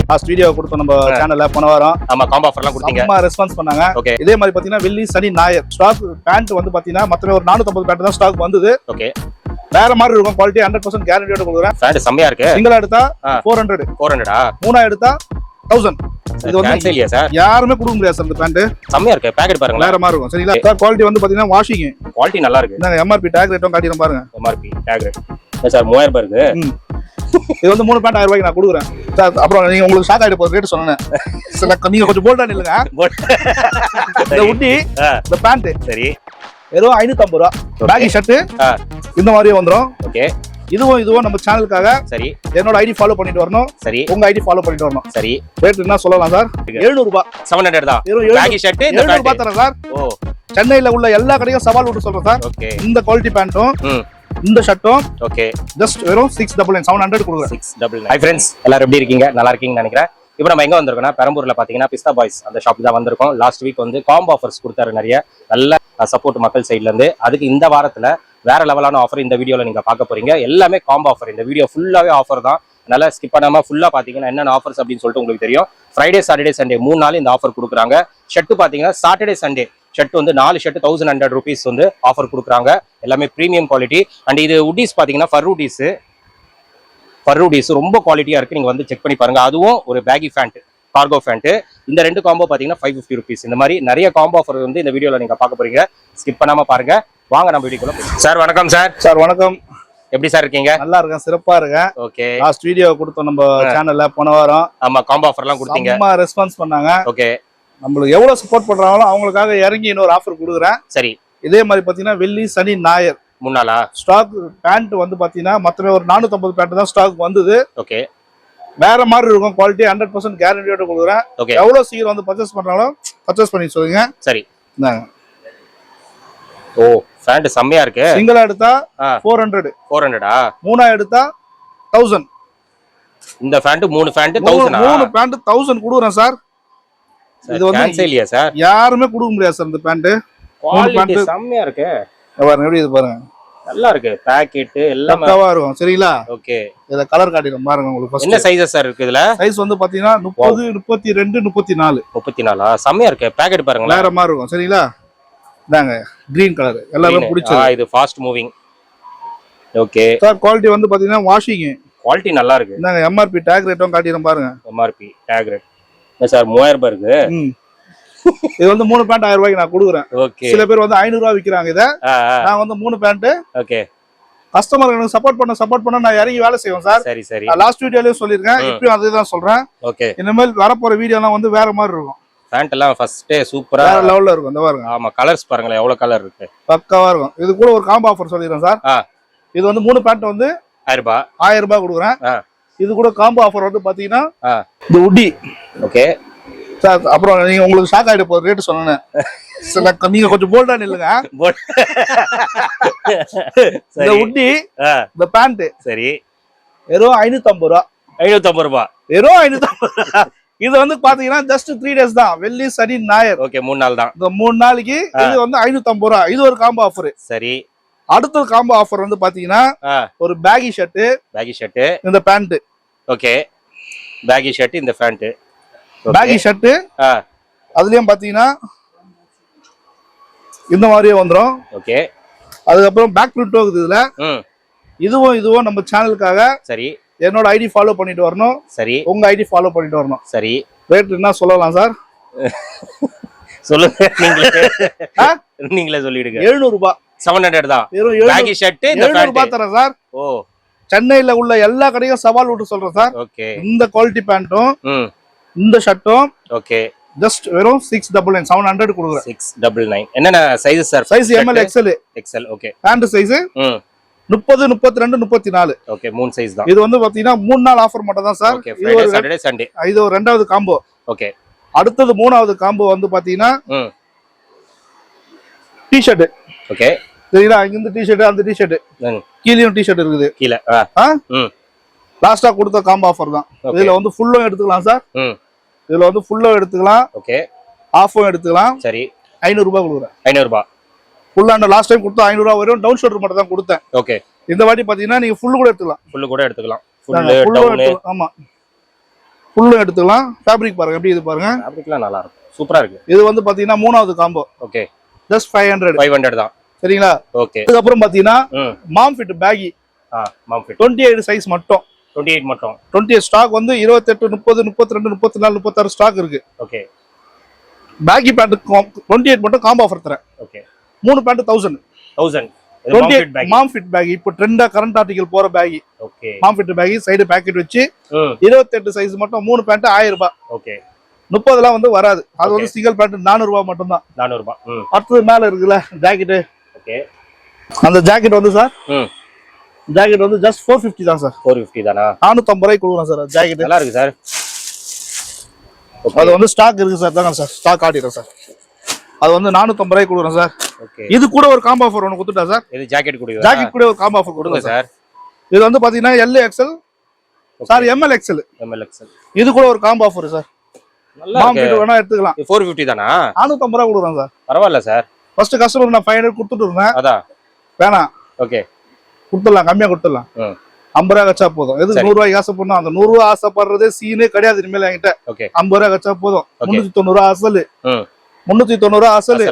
Last video கொடுத்தோம் நம்ம சேனல்ல போன வாரம். ஆமா, காம்போ ஆஃபர்லாம் கொடுத்தீங்க. ஆமா, ரெஸ்பான்ஸ் பண்ணாங்க. ஓகே. இதே மாதிரி பாத்தீங்கன்னா வெள்ளி சனி ஞாயிறு ஸ்டாக் பேண்ட் வந்து பாத்தீங்கன்னா மொத்தமே ஒரு 450 பேண்ட் தான் ஸ்டாக் வந்தது. ஓகே. வேற மாதிரி இருக்கும், குவாலிட்டி 100% கேரண்டியோட கொடுக்குறேன். பேண்ட் செமையா இருக்கு. சிங்கிளா எடுத்தா 400. 400ஆ? மூணா எடுத்தா 1000. இது வந்து கேன்சல் சார். யாருமே கொடுக்க முடியாது சார். இந்த பேண்ட் செமையா இருக்கு. பேக்கெட் பாருங்க, வேற மாதிரி இருக்கும். சரிங்களா சார்? குவாலிட்டி வந்து பாத்தீங்கன்னா வாஷிங் குவாலிட்டி நல்லா இருக்கு. நாங்க எம்ஆர்பி டேக் ரேட்டும் காட்டிறோம் பாருங்க. எம்ஆர்பி டேக் ரேட் சார் 3000 ரூபாய் இருக்கு. இது வந்து 3 பேண்ட் 1000 ரூபாய்க்கு நான் கொடுக்குறேன் சார். அப்புறம் நீங்க உங்களுக்கு ஷாக் ஆயிட்டு போற ரேட் சொன்னேன். நீங்க கொஞ்சம் போல்டா நில்லுங்க. இந்த உட்டி இந்த பேண்ட் சரி வெறும் 550 ரூபா. பேகி ஷர்ட் இந்த மாதிரியே வந்துரும். ஓகே. இதுவும் நம்ம சேனலுக்காக. சரி. என்னோட ஐடி ஃபாலோ பண்ணிட்டு வரணும். சரி. உங்க ஐடி ஃபாலோ பண்ணிட்டு வரணும். சரி. ரேட் என்ன சொல்லலாம் சார்? 700 ரூபாய். 700 தான். பேகி ஷர்ட் 700 ரூபாய் தரேன் சார். ஓ, சென்னையில உள்ள எல்லா கடையும் சவால் விட்டு சொல்றேன் சார். ஓகே. இந்த குவாலிட்டி பேண்ட்டும் இந்த ஷர்ட்டும் ஓகே ஜஸ்ட் வெறும் 699 700 கொடுக்குறேன். 699. ஹை फ्रेंड्स, எல்லாரும் எப்படி இருக்கீங்க? நல்லா இருக்கீங்கன்னு நினைக்கிறேன். இப்போ நம்ம எங்க வந்திருக்கோம்னா பெரம்பூர்ல பாத்தீங்கன்னா பிஸ்தா பாய்ஸ் அந்த ஷாப் தான் வந்திருக்கோம். லாஸ்ட் வீக் வந்து காம்போ ஆஃபர்ஸ் கொடுத்தாரு, நிறைய நல்ல சப்போர்ட் மக்கள் சைட்ல இருந்து. அதுக்கு இந்த வாரத்துல வேற லெவலான ஆஃபர் இந்த வீடியோல நீங்க பார்க்க போறீங்க. எல்லாமே காம்போ ஆஃபர். இந்த வீடியோ ஃபுல்லாவே ஆஃபர் தான். நல்லா ஸ்கிப் பண்ணாம ஃபுல்லா பாத்தீங்கன்னா என்னென்ன ஆஃபர்ஸ் அப்படின்னு சொல்லிட்டு உங்களுக்கு தெரியும். ஃப்ரைடே சாட்டர்டே சண்டே 3 நாள் இந்த ஆஃபர் கொடுக்குறாங்க. ஷர்ட் பாத்தீங்கன்னா சாட்டர்டே சண்டே ஷர்ட் வந்து 4 ஷர்ட் 1100 rupees வந்து ஆஃபர் கொடுக்குறாங்க. எல்லாமே ப்ரீமியம் குவாலிட்டி. அண்ட் இது உட்டீஸ் பாத்தீங்கன்னா ஃபர்ரூடிஸ் ரொம்ப குவாலிட்டியா இருக்கு. நீங்க வந்து செக் பண்ணி பாருங்க. அதுவும் ஒரு பேகி ஃபேண்ட், கார்கோ ஃபேண்ட். இந்த ரெண்டு காம்போ பாத்தீங்கன்னா 550 rupees. இந்த மாதிரி நிறைய காம்போ ஆஃபர் வந்து இந்த வீடியோல நீங்க பார்க்க போறீங்க. ஸ்கிப் பண்ணாம பாருங்க. வாங்க நம்ம வீடியோக்குள்ள போலாம். சார் வணக்கம் சார். சார் வணக்கம். எப்படி சார் இருக்கீங்க? நல்லா இருக்கேன், சிறப்பா இருக்கேன். ஓகே. லாஸ்ட் வீடியோ கொடுத்தோம் நம்ம சேனல்ல போன வாரம். ஆமா, காம்போ ஆஃபர்லாம் கொடுத்தீங்க. அம்மா ரெஸ்பான்ஸ் பண்ணாங்க. ஓகே. நம்மளுக்கு எவ்வளவு சப்போர்ட் பண்றாங்களோ அவங்களுக்காக இறங்கி இன்னொரு ஆஃபர் கொடுக்குறேன். சரி. இதே மாதிரி பாத்தீங்கன்னா வெள்ளி சனி ஞாயிறு 3 நாளா ஸ்டாக் பேண்ட் வந்து பாத்தீங்கன்னா மொத்தமே ஒரு 450 பேண்ட் தான் ஸ்டாக் வந்தது. ஓகே. வேற மாதிரி இருக்கும், குவாலிட்டி 100% கேரண்டியோட கொடுக்குறேன். ஓகே. எவ்வளவு சீக்கிரம் வந்து பர்ச்சேஸ் பண்றாங்களோ பர்ச்சேஸ் பண்ணி சொல்லுங்க. சரி. இந்தாங்க. ஓ, பேண்ட் செமையா இருக்கு. சிங்கிளா எடுத்தா 400. 400ஆ? மூணா எடுத்தா 1000. இந்த பேண்ட் 3 பேண்ட் 1000ஆ? 3 பேண்ட் 1000 கொடுக்குறேன் சார். இது வந்து கேன்சல் இல்லையா சார்? யாருமே கொடுக்க முடியாது சார். இந்த பேண்ட் குவாலிட்டி செமையா இருக்கு. பாருங்க, எப்படி இது பாருங்க. நல்லா இருக்கு. பாக்கெட் எல்லாம் பக்காவா இருக்கும். சரிங்களா? ஓகே. இத கலர் காட்டிடும் பாருங்க உங்களுக்கு. ஃபர்ஸ்ட் என்ன சைஸ் சார் இருக்கு இதுல? சைஸ் வந்து பாத்தீங்கன்னா 30, 32, 34. 34ஆ? செமையா இருக்கு. பாக்கெட் பாருங்க, வேற மாதிரி இருக்கும். சரிங்களா? இதாங்க கிரீன் கலர், எல்லாரும் பிடிச்சது. இது fast moving. Okay sir. Quality வந்து பாத்தீங்கன்னா வாஷிங் குவாலிட்டி நல்லா இருக்கு. இதாங்க எம்ஆர்பி டேக் ரேட்டும் காட்டிடும் பாருங்க. எம்ஆர்பி டேக் ரேட் என்ன சார்? 3000 ரூபாய் இருக்கு. இது வந்து 3 பேண்ட் 1000 ரூபாய்க்கு நான் கொடுக்குறேன். ஓகே. சில பேர் வந்து 500 ரூபாய் விக்கிறாங்க. இத நான் வந்து 3 பேண்ட். ஓகே. கஸ்டமர் எனக்கு சப்போர்ட் பண்ண நான் இறங்கி வேலை செய்வேன் சார். சரி சரி. லாஸ்ட் வீடியோலயும் சொல்லிருக்கேன், இப்பயும் அதுதான் சொல்றேன். ஓகே. இனிமேல் வரப்போற வீடியோலாம் வந்து வேற மாதிரி இருக்கும். பேண்ட் எல்லாம் ஃபர்ஸ்ட் சூப்பரா வேற லெவல்ல இருக்கும். இந்த பாருங்க. ஆமா, கலர்ஸ் பாருங்களேன் எவ்வளவு கலர் இருக்கு. பக்காவா இருக்கும். இது கூட ஒரு காம்போ ஆஃபர் சொல்லிடுறேன் சார். இது வந்து 3 பேண்ட் வந்து 1000 ரூபாய் கொடுக்குறேன். இது கூட காம்போ ஆஃபர் வந்து பாத்தீங்கன்னா இந்த உட்டி. Okay sir. அப்புறம் நீங்க உங்களுக்கு ஷாக் ஆயிட்டு போற ரேட் சொன்னேன். நீங்க கொஞ்சம் போல்டா நில்லுங்க. இந்த உட்டி இந்த பேண்ட் சரி வெறும் 550 ரூபாய். 550 ரூபாய். வெறும் 550. இது வந்து பாத்தீங்கன்னா ஜஸ்ட் 3 days தான், வெள்ளி சனி ஞாயிறு. ஓகே, 3 நாள் தான். இந்த 3 நாளைக்கு இது வந்து 550 ரூபாய். இது ஒரு காம்போ ஆஃபர். சரி. அடுத்த காம்போ ஆஃபர் வந்து பாத்தீங்கன்னா ஒரு பேகி ஷர்ட் இந்த பேண்ட். ஓகே. பேகி ஷர்ட் இந்த பேண்ட். பேகி ஷர்ட் அதுலயும் பாத்தீங்கன்னா இந்த மாதிரியே வந்துரும். ஓகே. அதுக்கப்புறம் பேக் பிரிண்ட் இருக்குது இதுல. இதுவும் நம்ம சேனலுக்காக. சரி. என்னோட ஐடி ஃபாலோ பண்ணிட்டு வரணும். சரி. உங்க ஐடி ஃபாலோ பண்ணிட்டு வரணும். சரி. ரேட் என்ன சொல்லலாம் சார்? சொல்லுங்க. நீங்களே சொல்லிடுங்க. 700 ரூபாய். 700 தான். பேகி ஷர்ட் இந்த 700 ரூபாய் தரேன் சார். ஓ, சென்னையில உள்ள எல்லா கடையும் சவால் விட்டு சொல்றேன் சார். ஓகே. இந்த குவாலிட்டி பேண்ட்டும் இந்த ஷர்ட்டும் ஓகே ஜஸ்ட் வெறும் 699 700 கொடுக்குறேன். 699. என்னென்ன size sir? Size M L XL. Okay. Pant size 30, 32, 34. Okay, 3 size தான். இது வந்து பாத்தீங்கன்னா 3 நாள் ஆஃபர் மட்டும் தான் sir. Okay. Friday Saturday Sunday. இது ஒரு ரெண்டாவது காம்போ. ஓகே. அடுத்தது மூணாவது காம்போ வந்து பாத்தீங்கன்னா டி-ஷர்ட். ஓகே. சரிங்களா? இந்த டி-ஷர்ட் அந்த டி-ஷர்ட் கீழயும் டி-ஷர்ட் இருக்குது. கீழ லாஸ்டா கொடுத்த காம்போ ஆஃபர் தான். இதுல வந்து ஃபுல்லும் எடுத்துக்கலாம் சார். இதுல வந்து ஃபுல்லும் எடுத்துக்கலாம். ஓகே. ஆஃபும் எடுத்துக்கலாம். சரி. 500 ரூபாய் கொடுக்குறேன். 500 ரூபாய். ஃபுல்லா லாஸ்ட் டைம் கொடுத்தா 500 ரூபாய் வரும். டவுன் ஷோல்டர் மட்டும் தான் கொடுத்தேன். ஓகே. இந்த வாட்டி பாத்தீங்கன்னா நீங்க ஃபுல் கூட எடுத்துக்கலாம். ஃபுல் கூட எடுத்துக்கலாம். Full down. ஆமா, ஃபுல்லும் எடுத்துக்கலாம். ஃபேப்ரிக் பாருங்க எப்படி இது பாருங்க. ஃபேப்ரிக்லாம் நல்லா இருக்கும், சூப்பரா இருக்கு. இது வந்து பாத்தீங்கன்னா மூணாவது காம்போ. ஓகே, ஜஸ்ட் 500 தான். சரிங்களா? ஓகே. அதுக்கப்புறம் பாத்தீங்கன்னா மாம் ஃபிட் பேகி. மாம் ஃபிட் 28 சைஸ் மட்டும். 28 மட்டும். 28 ஸ்டாக் வந்து 28, 30, 32, 34, 36 ஸ்டாக் இருக்கு. ஓகே. பேகி பேண்ட் 28 மட்டும் காம்போ ஆஃபர் தரேன். ஓகே. 3 பேண்ட் 1000. 28 மாம் ஃபிட் பேக். இப்போ ட்ரெண்டா கரண்ட் ஆர்டிகல் போற பேகி. ஓகே. மாம் ஃபிட் பேக் சைடு பாக்கெட் வச்சு 28 சைஸ் மட்டும் 3 பேண்ட் 1000 ரூபாய். ஓகே. 30லாம் வந்து வராது. அது வந்து சிங்கிள் பேண்ட் 400 ரூபாய் மட்டும் தான். 400 ரூபாய். அடுத்து மேல இருக்குல்ல ஜாக்கெட். ஓகே. அந்த ஜாக்கெட் வந்து சார் ஜாக்கெட் வந்து ஜஸ்ட் 450 தான் சார். 450 தானா? 450 ரூபாய்க்கு கொடுக்குறோம் சார். ஜாக்கெட் நல்லா இருக்கு சார். அது வந்து ஸ்டாக் இருக்கு சார். தாங்க சார் ஸ்டாக் ஆடிறோம் சார். அது வந்து 450 ரூபாய்க்கு கொடுக்குறோம் சார். ஓகே. இது கூட ஒரு காம்போ ஆஃபர் ஒன்னு கொடுத்துட்டா சார். இது ஜாக்கெட் கொடுங்க. ஜாக்கெட் கூட ஒரு காம்போ ஆஃபர் கொடுங்க சார். இது வந்து பாத்தீங்கன்னா LXL சார் MLXL. இது கூட ஒரு காம்போ ஆஃபர் சார். நல்லா இருக்கு. வேணா எடுத்துக்கலாம். 450 தானா? 450 ரூபாய் கொடுக்குறோம் சார். பரவாயில்ல சார். ஃபர்ஸ்ட் கஸ்டமர் நான் 500 கொடுத்துட்டு இருந்தேன். அதான் வேணாம். ஓகே. கொடுத்துடலாம், கம்மியா கொடுத்துடலாம். 50 ரூபாய் கச்சா போதும். எதுக்கு 100 ரூபாய்க்கு ஆசைப்படணும்? அந்த 100 ரூபாய் ஆசைப்படுறதே சீனே கிடையாது இனிமேல் என்கிட்ட. 50 ரூபாய் கச்சா போதும். 390 ரூபாய் அசல். 390 ரூபாய் அசல்.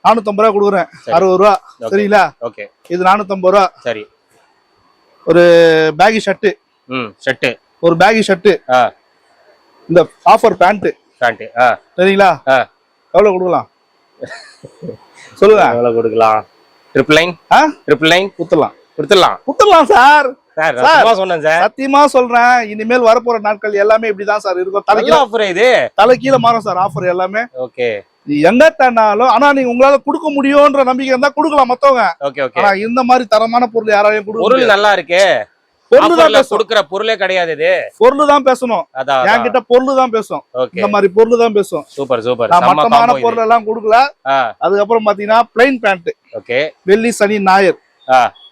450 ரூபாய் கொடுக்குறேன். 60 ரூபாய். சரிங்களா? ஓகே. இது 450 ரூபாய். சரி. ஒரு பேகி ஷர்ட். ஷர்ட். ஒரு பேகி ஷர்ட். இந்த ஆஃபர் பேண்ட். சரிங்களா? எவ்வளவு கொடுக்கலாம் சொல்லுங்க. எவ்வளவு கொடுக்கலாம்? ட்ரிபிள் நைன் குத்துடலாம் சார். சத்தியமா சொல்றேன், இனிமேல் வரப்போற நாட்கள் எல்லாமே இப்படிதான் சார் இருக்கும். தலை கீழ மாறும் சார் ஆஃபர் எல்லாமே. ஓகே. எங்க தன்னாலும் ஆனா நீங்க உங்களால கொடுக்க முடியும்ன்ற நம்பிக்கை இருந்தா கொடுக்கலாம் மத்தவங்க. ஆனா இந்த மாதிரி தரமான பொருள் யாராலையும் கொடுக்க பொருள் நல்லா இருக்கு. கொடுக்கிற பொருளே கிடையாது. இது பொருள் தான் பேசணும். என்கிட்ட பொருள் தான் பேசும். இந்த மாதிரி பொருள் தான் பேசும். Super super. மட்டமான பொருள் எல்லாம் கொடுக்கல. அதுக்கப்புறம் பாத்தீங்கன்னா பிளைன் பேண்ட். ஓகே. வெள்ளி சனி ஞாயிறு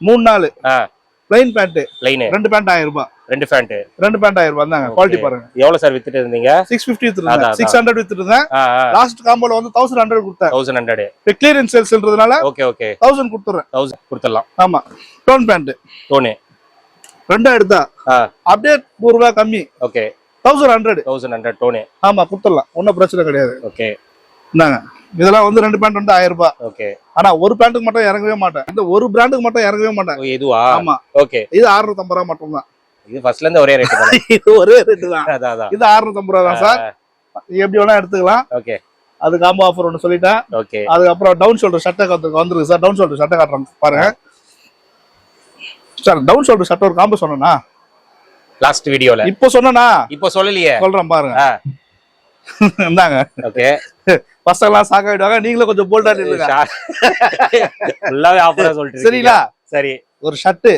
3 நாள் பிளைன் பேண்ட். 2 பேண்ட் 1000 ரூபாய். 2 பேண்ட் 1000 ரூபாய் தாங்க. குவாலிட்டி பாருங்க. எவ்வளவு சார் வித்துட்டு இருந்தீங்க? 650 வித்துறேன். 600 வித்துட்டு இருந்தேன். லாஸ்ட் காம்போல வந்து 1100 கொடுத்தேன். 1100. இப்போ கிளியரன்ஸ் சேல்ஸ்ன்றதுனால ஓகே ஓகே 1000 கொடுத்துறேன். 1000 கொடுத்துறலாம். ஆமா. Tone pant. டோனே ரெண்டா எடுத்தா அப்படியே 100 ரூபாய் கம்மி. ஓகே. 1100 டோனே. ஆமா கொடுத்துடலாம். ஒன்னும் பிரச்சனை கிடையாது. ஓகே. இந்தாங்க. இதெல்லாம் வந்து 2 பேண்ட் வந்து 1000 ரூபாய். ஓகே. ஆனா ஒரு பேண்ட்டுக்கு மட்டும் இறங்கவே மாட்டேன். இந்த ஒரு பிராண்டுக்கு மட்டும் இறங்கவே மாட்டேன். இதுவா? ஆமா. ஓகே. இது 650 ரூபாய் மட்டும் தான். இது ஃபர்ஸ்ட்ல இருந்து ஒரே ரேட் தான். இது ஒரே ரேட் தான். அதான். இது 650 ரூபாய் தான் சார். எப்படி வேணா எடுத்துக்கலாம். ஓகே. அது காம்போ ஆஃபர் ஒன்னு சொல்லிட்டேன். ஓகே. அதுக்கு அப்புறம் டவுன் ஷோல்டர் ஷர்ட் வந்துருக்கு சார். டவுன் ஷோல்டர் ஷர்ட் காட்டுறேன் பாருங்க சார். டவுன் ஷோல்டர் ஷர்ட் ஒரு காம்போ சொன்னேனா லாஸ்ட் வீடியோல? இப்போ சொன்னேனா? இப்போ சொல்லலையே. சொல்றேன் பாருங்க. இந்தாங்க. ஓகே. பசங்கலாம் சாக்காயிடுவாங்க. நீங்களும் கொஞ்சம் போல்டா நில்லுங்க. ஃபுல்லாவே ஆஃபரா சொல்லிட்டு சரிங்களா? சரி. ஒரு ஷர்ட்,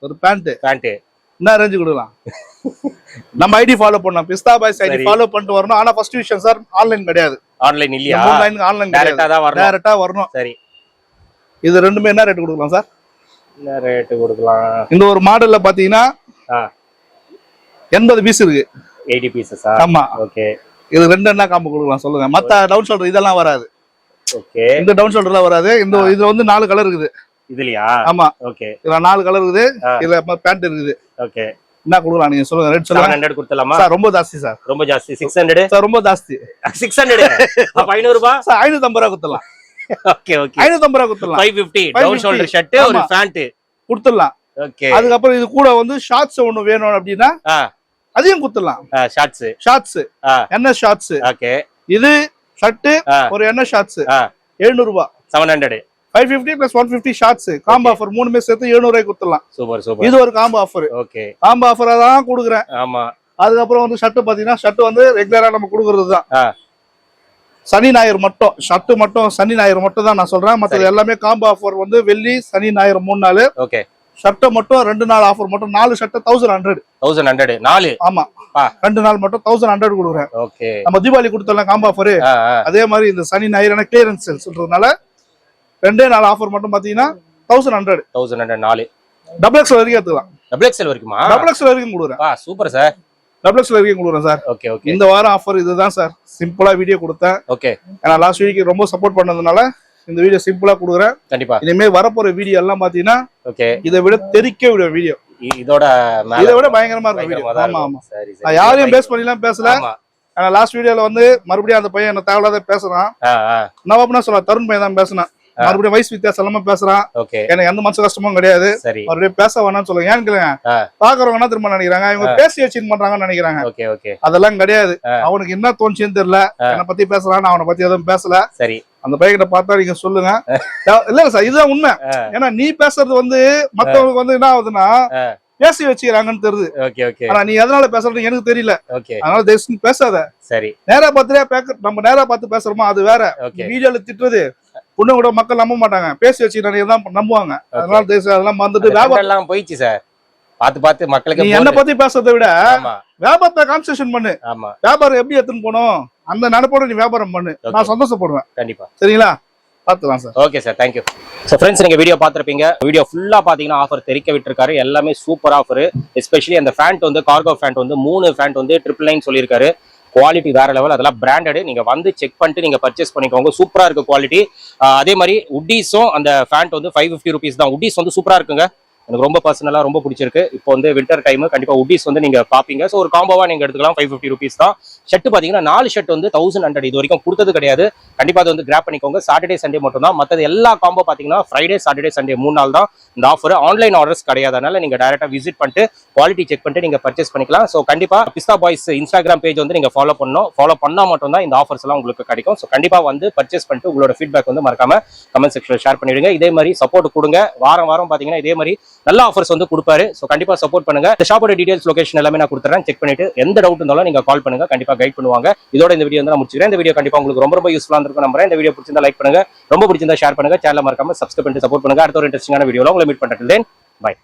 ஒரு பேண்ட். என்ன ரேஞ்ச் கொடுக்கலாம்? நம்ம ஐடி ஃபாலோ பண்ணோம். பிஸ்தா பாய்ஸ் ஐடி ஃபாலோ பண்ணிட்டு வரணும். ஆனா ஃபர்ஸ்ட் விஷயம் சார், ஆன்லைன் கிடையாது. ஆன்லைன் இல்லையா? ஆன்லைன் டைரக்டா தான் வரணும். டைரக்டா வரணும். சரி. இது ரெண்டுமே என்ன ரேட் கொடுக்கலாம் சார்? என்ன ரேட் கொடுக்கலாம்? இந்த ஒரு மாடல்ல பாத்தீங்கன்னா 80 பீஸ் இருக்கு. 80 பீசஸா? ஆமா. ஓகே. இது ரெண்டு என்ன காம்போ கொடுக்கலாம் சொல்லுங்க. மத்த டவுன் ஷோல்டர் இதெல்லாம் வராது. ஓகே. இந்த டவுன் ஷோல்டர்லாம் வராது. இந்த இதுல வந்து 4 கலர் இருக்குது. இதுலயா? ஆமா. ஓகே. இதுல 4 கலர் இருக்குது. இதுல பேண்ட் இருக்குது. ஓகே. என்ன கொடுக்கலாம் நீங்க சொல்லுங்க. ரேட் சொல்லுங்க. 700 கொடுத்தலாமா சார்? ரொம்ப ஜாஸ்தி சார். ரொம்ப ஜாஸ்தி. 600 சார். ரொம்ப ஜாஸ்தி. 600 அப்ப 500 ரூபாய் சார். 550 ரூபாய் கொடுத்தலாம். Okay okay. 550 ரூபாய் கொடுத்தலாம். 550 டவுன் ஷோல்டர் ஷர்ட், ஒரு பேண்ட் கொடுத்துடலாம். ஓகே. அதுக்கு அப்புறம் இது கூட வந்து ஷார்ட்ஸ் ஒன்னு வேணும் அப்படினா அதையும் கொடுத்துடலாம். ஷார்ட்ஸ் என்ன ஷார்ட்ஸ்? ஓகே. இது ஷர்ட், ஒரு என்ன ஷார்ட்ஸ் 700 ரூபாய். 700. 550 plus 150 ஷார்ட்ஸ் காம்போ ஆஃபர். மூணுமே சேர்த்து 700 ரூபாய் கொடுத்துடலாம். Super super. இது ஒரு காம்போ ஆஃபர். ஓகே. காம்போ ஆஃபரா தான் கொடுக்குறேன். ஆமா. அதுக்கப்புறம் வந்து ஷர்ட் பாத்தீங்கன்னா ஷர்ட் வந்து ரெகுலரா நம்ம கொடுக்கறது தான். சனி ஞாயிறு மட்டும் ஷர்ட் மட்டும் சனி ஞாயிறு மட்டும் தான் நான் சொல்றேன். மற்றது எல்லாமே காம்போ ஆஃபர் வந்து வெள்ளி சனி ஞாயிறு 3 நாள். ஓகே. ஷர்ட் மட்டும் 2 நாள் ஆஃபர் மட்டும் 4 ஷர்ட் 1100. 4. ஆமா. 2 நாள் மட்டும் 1100 கொடுக்குறேன். ஓகே. நம்ம தீபாவளி கொடுத்தலாம் காம்போ ஆஃபர். அதே மாதிரி இந்த சனி ஞாயிறு கிளியரன்ஸ் சேல் சொல்றதுனால 2 நாள் ஆஃபர் மட்டும் பாத்தீங்கன்னா 1100. 4 டபுள் எக்ஸ்எல் வரைக்கும் எடுத்துக்கலாம். டபுள் எக்ஸ்எல் வரைக்குமா? டபுள் எக்ஸ்எல் வரைக்கும் கொடுக்குறேன். Super sir. டபுள் எக்ஸ்எல் வரைக்கும் கொடுக்குறேன் சார். Okay okay. இந்த வாரம் ஆஃபர் இதுதான் சார். சிம்பிளா வீடியோ கொடுத்தேன். ஓகே. ஏன்னா லாஸ்ட் வீக் ரொம்ப சப்போர்ட் பண்ணதுனால இந்த வீடியோ சிம்பிளா கொடுக்குறேன். கண்டிப்பா. இனிமே வரப்போற வீடியோ எல்லாம் பாத்தீங்கன்னா ஓகே இதை விட தெரிக்க விட வீடியோ இதோட இதை விட பயங்கரமா இருக்கும் வீடியோ. ஆமா ஆமா சரி நான் யாரையும் பேஸ் பண்ணிலாம் பேசல. ஆனா லாஸ்ட் வீடியோல வந்து மறுபடியும் அந்த பையன் என்ன தேவையில்லாத பேசுறான். நான் அப்படின்னா சொல்ல தருண் பையன் தான் பேசினேன். மறுபடியும் வயசு வித்தியாசம் எல்லாமே பேசுறான். எனக்கு எந்த மனசு கஷ்டமும் கிடையாது. மறுபடியும் பேச வேணாம்னு சொல்லுங்க. ஏன்னு கேளுங்க, பாக்குறவங்க திரும்ப நினைக்கிறாங்க இவங்க பேசி வச்சு பண்றாங்கன்னு நினைக்கிறாங்க. அதெல்லாம் கிடையாது. அவனுக்கு என்ன தோணுச்சுன்னு தெரியல. என்னை பத்தி பேசுறான், அவனை பத்தி எதுவும் பேசல. சரி அந்த பையன்கிட்ட பார்த்தா நீங்க சொல்லுங்க. இல்ல சார் இதுதான் உண்மை. ஏன்னா நீ பேசுறது வந்து மத்தவங்களுக்கு வந்து என்ன ஆகுதுன்னா பேசி வச்சுக்கிறாங்கன்னு தெரியுது. ஆனா நீ எதனால பேசுறது எனக்கு தெரியல. அதனால தயவுசெய்து பேசாத. சரி நேரா பார்த்து நம்ம நேரா பார்த்து பேசுறோமா அது வேற. வீடியோல திட்டுறது பொண்ணு கூட மக்கள் நம்ப மாட்டாங்க. பேசி வச்சுக்கிறாங்க தான் நம்புவாங்க. அதனால தயவுசெய்து அதெல்லாம் மறந்துட்டு வியாபாரம் எல்லாம் போயிடுச்சு சார். பார்த்து மக்களுக்கு நீ என்ன பத்தி பேசுறதை விட வியாபாரத்தை கான்சென்ட்ரேஷன் பண்ணு. வியாபாரம் எப்படி எடுத்துன்னு போனோம் அந்த நினைப்போட நீ வியாபாரம் பண்ணு. நான் சந்தோஷப்படுவேன். கண்டிப்பா சரிங்களா? பார்த்துக்கலாம் sir. Okay sir, thank you. So friends, நீங்கள் வீடியோ பார்த்துருப்பீங்க. வீடியோ ஃபுல்லாக பார்த்தீங்கன்னா ஆஃபர் தெரிக்க விட்டுருக்காரு. எல்லாமே சூப்பர் ஆஃபர். எஸ்பெஷலி அந்த ஃபேண்ட் வந்து கார்கோ ஃபேண்ட் வந்து 3 ஃபேண்ட் வந்து 999 சொல்லியிருக்காரு. குவாலிட்டி வேற லெவல். அதெல்லாம் பிராண்டட். நீங்க வந்து செக் பண்ணிட்டு நீங்க பர்ச்சேஸ் பண்ணிக்கோங்க. சூப்பரா இருக்கு குவாலிட்டி. அதே மாதிரி உட்டீஸும் அந்த ஃபேண்ட் வந்து 550 rupees தான். உட்டீஸ் வந்து சூப்பரா இருக்குங்க. எனக்கு ரொம்ப பர்சனலா ரொம்ப பிடிச்சிருக்கு. இப்போ வந்து வின்டர் டைம் கண்டிப்பா உட்டீஸ் வந்து நீங்க பாப்பீங்க. ஸோ ஒரு காம்போவா நீங்க எடுத்துக்கலாம். 550 rupees தான். ஷர்ட் பாத்தீங்கன்னா 4 ஷர்ட் வந்து 1100 இது வரைக்கும் கொடுத்தது கிடையாது. கண்டிப்பா அது வந்து கிராப் பண்ணிக்கோங்க. சாட்டர்டே சண்டே மட்டும் தான். மற்றது எல்லா காம்போ பாத்தீங்கன்னா ஃப்ரைடே சாட்டர்டே சண்டே 3 நாள் தான் இந்த ஆஃபர். ஆன்லைன் ஆர்டர்ஸ் கிடையாது. அதனால நீங்க டைரக்டா விசிட் பண்ணிட்டு குவாலிட்டி செக் பண்ணிட்டு நீங்க பர்ச்சேஸ் பண்ணிக்கலாம். ஸோ கண்டிப்பா பிஸ்தா பாய்ஸ் இன்ஸ்டாகிராம் பேஜ் வந்து நீங்க ஃபாலோ பண்ணணும். ஃபாலோ பண்ணா மட்டும் தான் இந்த ஆஃபர்ஸ் எல்லாம் உங்களுக்கு கிடைக்கும். ஸோ கண்டிப்பா வந்து பர்ச்சேஸ் பண்ணிட்டு உங்களோட ஃபீட்பேக் வந்து மறக்காம கமெண்ட் செக்ஷன்ல ஷேர் பண்ணிடுங்க. இதே மாதிரி சப்போர்ட் கொடுங்க. வாரம் பாத்தீங்கன்னா இதே மாதிரி நல்ல ஆஃபர்ஸ் வந்து கொடுப்பாரு. சோ கண்டிப்பா சப்போர்ட் பண்ணுங்க. இந்த ஷாப்போட டீடைல்ஸ் லொகேஷன் எல்லாமே நான் கொடுத்துறேன். செக் பண்ணிட்டு எந்த டவுட் இருந்தாலும் நீங்க கால் பண்ணுங்க. கண்டிப்பா கைட் பண்ணுவாங்க. இதோட இந்த வீடியோ வந்து நான் முடிச்சுக்கிறேன். இந்த வீடியோ கண்டிப்பா உங்களுக்கு ரொம்ப யூஸ்ஃபுல்லா இருக்கும் நம்புறேன். இந்த வீடியோ பிடிச்சிருந்தா லைக் பண்ணுங்க. ரொம்ப பிடிச்சிருந்தா ஷேர் பண்ணுங்க. சேனலை மறக்காம சப்ஸ்கிரைப் பண்ணிட்டு சப்போர்ட் பண்ணுங்க. அடுத்த ஒரு இன்ட்ரெஸ்டிங்கான வீடியோல உங்களை மீட் பண்றேன். பை.